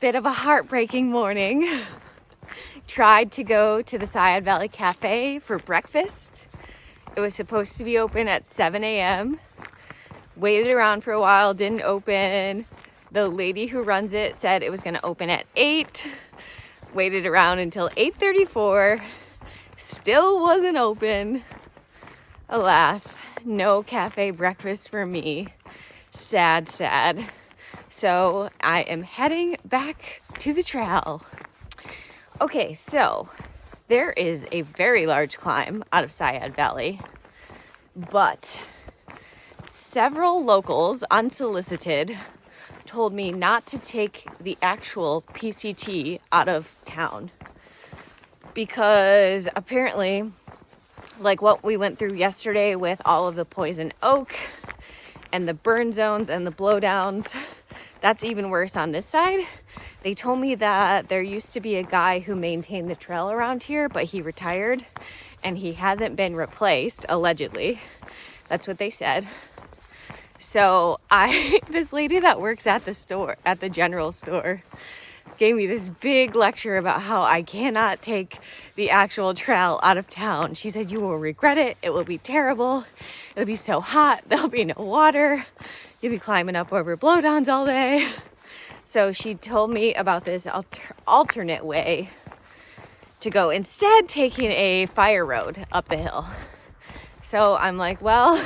bit of a heartbreaking morning. Tried to go to the Sciad Valley Cafe for breakfast. It was supposed to be open at 7 a.m. Waited around for a while, didn't open. The lady who runs it said it was going to open at 8. Waited around until 8:34. Still wasn't open. Alas, no cafe breakfast for me. Sad, sad. So I am heading back to the trail. Okay, so there is a very large climb out of Seiad Valley, but several locals, unsolicited, told me not to take the actual PCT out of town because apparently, like what we went through yesterday with all of the poison oak and the burn zones and the blowdowns, that's even worse on this side. They told me that there used to be a guy who maintained the trail around here, but he retired and he hasn't been replaced, allegedly. That's what they said. So this lady that works at the store, at the general store, gave me this big lecture about how I cannot take the actual trail out of town. She said, you will regret it. It will be terrible. It'll be so hot. There'll be no water. You'll be climbing up over blowdowns all day. So she told me about this alternate way to go, instead taking a fire road up the hill. So I'm like, well,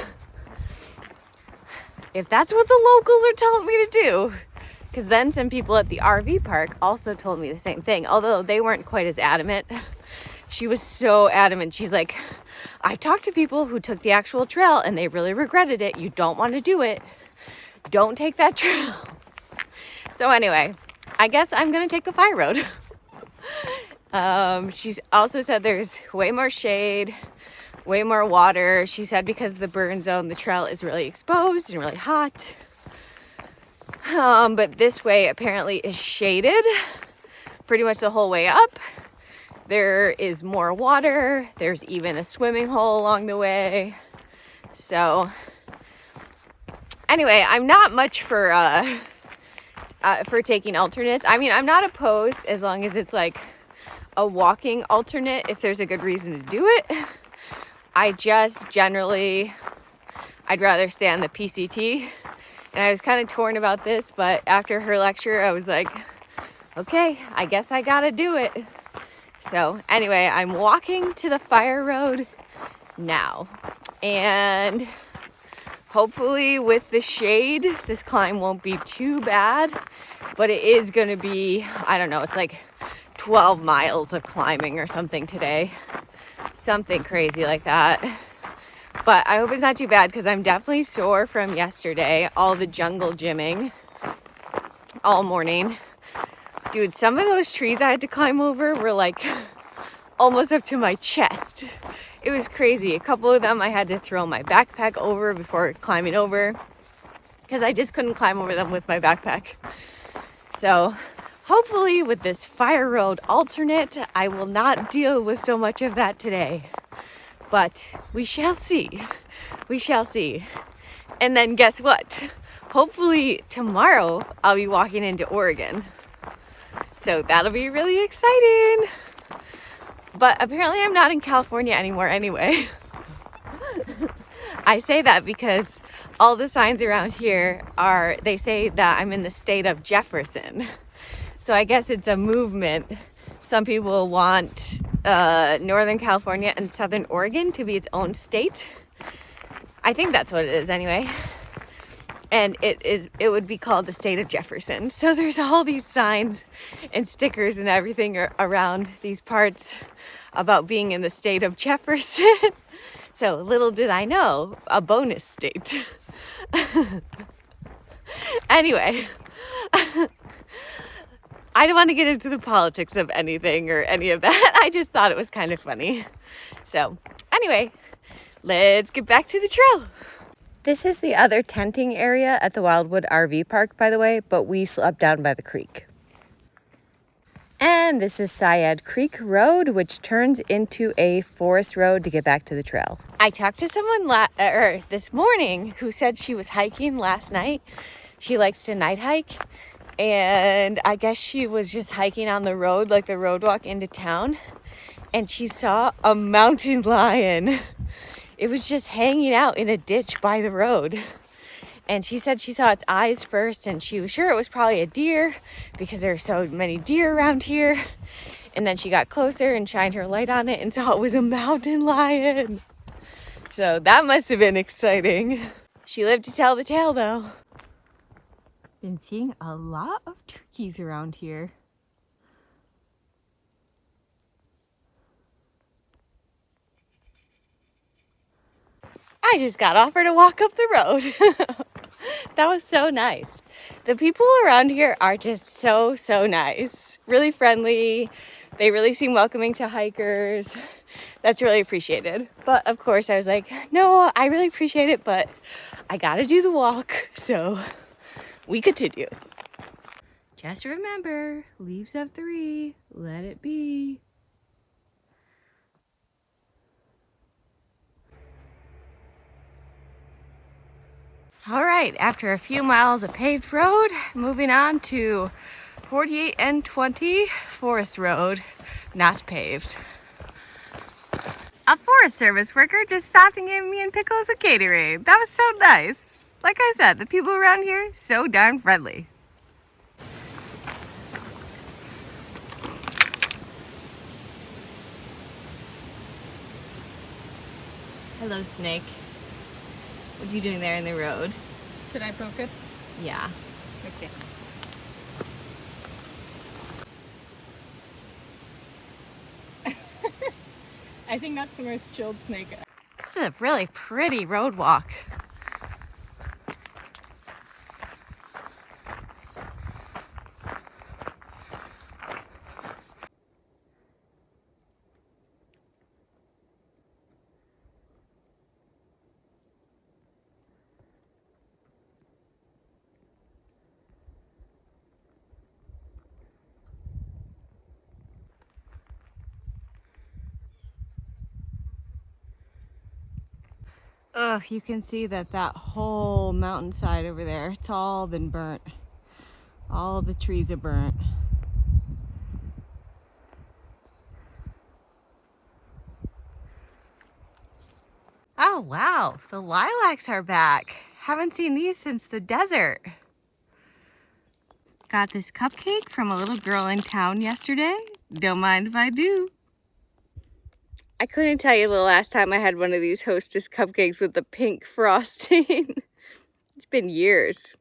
if that's what the locals are telling me to do, because then some people at the RV park also told me the same thing, although they weren't quite as adamant. She was so adamant. She's like, I talked to people who took the actual trail and they really regretted it. You don't want to do it. Don't take that trail. So anyway, I guess I'm going to take the fire road. She's also said there's way more shade, way more water. She said because of the burn zone, the trail is really exposed and really hot. But this way apparently is shaded pretty much the whole way up. There is more water. There's even a swimming hole along the way. So anyway, I'm not much for taking alternates. I mean, I'm not opposed as long as it's like a walking alternate if there's a good reason to do it. I just generally, I'd rather stay on the PCT. And I was kind of torn about this, but after her lecture, I was like, okay, I guess I gotta do it. So anyway, I'm walking to the fire road now. And hopefully with the shade, this climb won't be too bad, but it is gonna be, I don't know, it's like 12 miles of climbing or something today. Something crazy like that. But I hope it's not too bad because I'm definitely sore from yesterday, all the jungle gymming all morning. Dude, some of those trees I had to climb over were like almost up to my chest. It was crazy. A couple of them I had to throw my backpack over before climbing over because I just couldn't climb over them with my backpack. So hopefully with this fire road alternate, I will not deal with so much of that today. But we shall see. We shall see. And then guess what? Hopefully tomorrow I'll be walking into Oregon. So that'll be really exciting. But apparently I'm not in California anymore anyway. I say that because all the signs around here they say that I'm in the state of Jefferson. So I guess it's a movement. Some people want Northern California and Southern Oregon to be its own state. I think that's what it is anyway. And it would be called the state of Jefferson. So there's all these signs and stickers and everything around these parts about being in the state of Jefferson. So little did I know, a bonus state. Anyway, I don't want to get into the politics of anything or any of that. I just thought it was kind of funny. So anyway, let's get back to the trail. This is the other tenting area at the Wildwood RV Park, by the way, but we slept down by the creek. And this is Sciad Creek Road, which turns into a forest road to get back to the trail. I talked to someone this morning who said she was hiking last night. She likes to night hike. And I guess she was just hiking on the road, like the road walk into town, and she saw a mountain lion. It was just hanging out in a ditch by the road. And she said she saw its eyes first, and she was sure it was probably a deer because there are so many deer around here. And then she got closer and shined her light on it and saw it was a mountain lion. So that must have been exciting. She lived to tell the tale though. Been seeing a lot of turkeys around here. I just got offered to walk up the road. That was so nice. The people around here are just so nice. Really friendly. They really seem welcoming to hikers. That's really appreciated. But of course I was like, no, I really appreciate it, but I gotta do the walk. So we continue. Just remember, leaves of 3, let it be. All right, after a few miles of paved road, moving on to 48 and 20 forest road, not paved. A Forest Service worker just stopped and gave me and Pickles a Gatorade. That was so nice. Like I said, the people around here, so darn friendly. Hello, snake. What are you doing there in the road? Should I poke it? Yeah. Okay. I think that's the most chilled snake. This is a really pretty road walk. Ugh, you can see that whole mountainside over there, it's all been burnt. All the trees are burnt. Oh wow, the lilacs are back. Haven't seen these since the desert. Got this cupcake from a little girl in town yesterday. Don't mind if I do. I couldn't tell you the last time I had one of these Hostess cupcakes with the pink frosting. It's been years.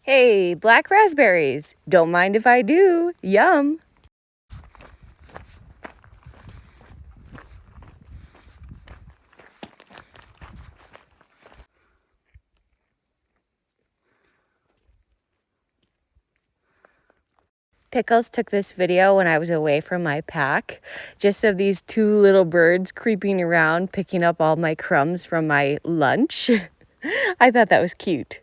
Hey, black raspberries. Don't mind if I do. Yum. Pickles took this video when I was away from my pack, just of these 2 little birds creeping around, picking up all my crumbs from my lunch. I thought that was cute.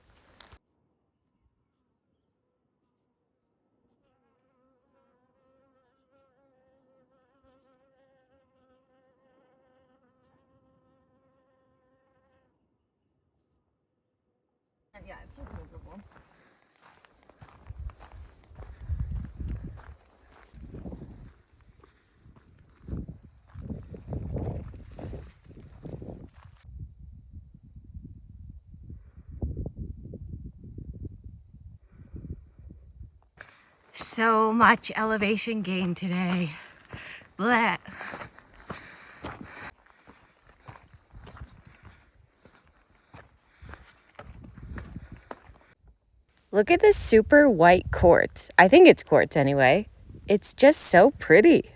Yeah, it's just miserable. So much elevation gain today. Bleh. Look at this super white quartz. I think it's quartz anyway. It's just so pretty.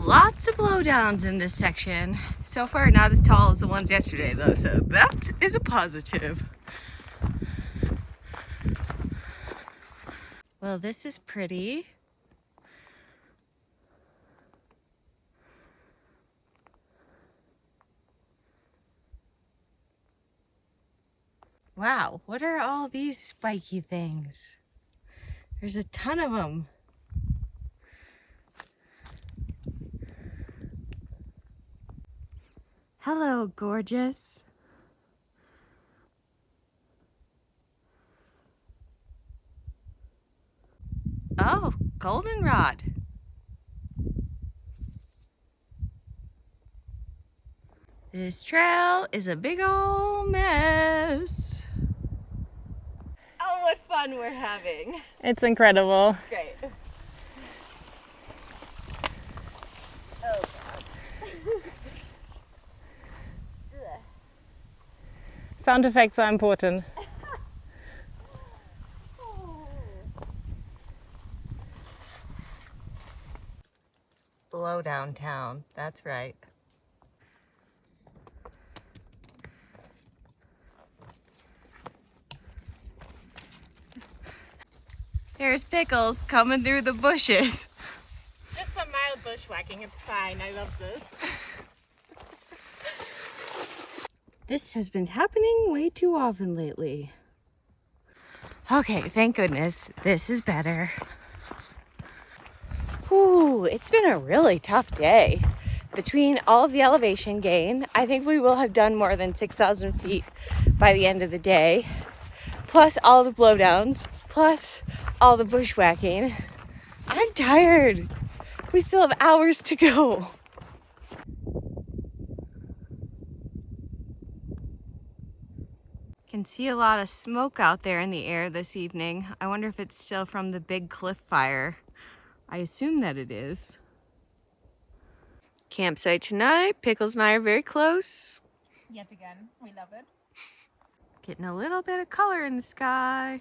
Lots of blowdowns in this section. So far not as tall as the ones yesterday though, so that is a positive. Well, this is pretty. Wow, what are all these spiky things? There's a ton of them. Hello, gorgeous. Oh, goldenrod. This trail is a big old mess. Oh, what fun we're having. It's incredible. It's great. Oh, God. Sound effects are important. Below downtown, that's right. There's Pickles coming through the bushes. Just some mild bushwhacking, it's fine. I love this. This has been happening way too often lately. Okay, thank goodness. This is better. Ooh, it's been a really tough day. Between all of the elevation gain, I think we will have done more than 6,000 feet by the end of the day. Plus all the blowdowns, plus all the bushwhacking. I'm tired. We still have hours to go. Can see a lot of smoke out there in the air this evening. I wonder if it's still from the big cliff fire. I assume that it is. Campsite tonight. Pickles and I are very close. Yet again, we love it. Getting a little bit of color in the sky.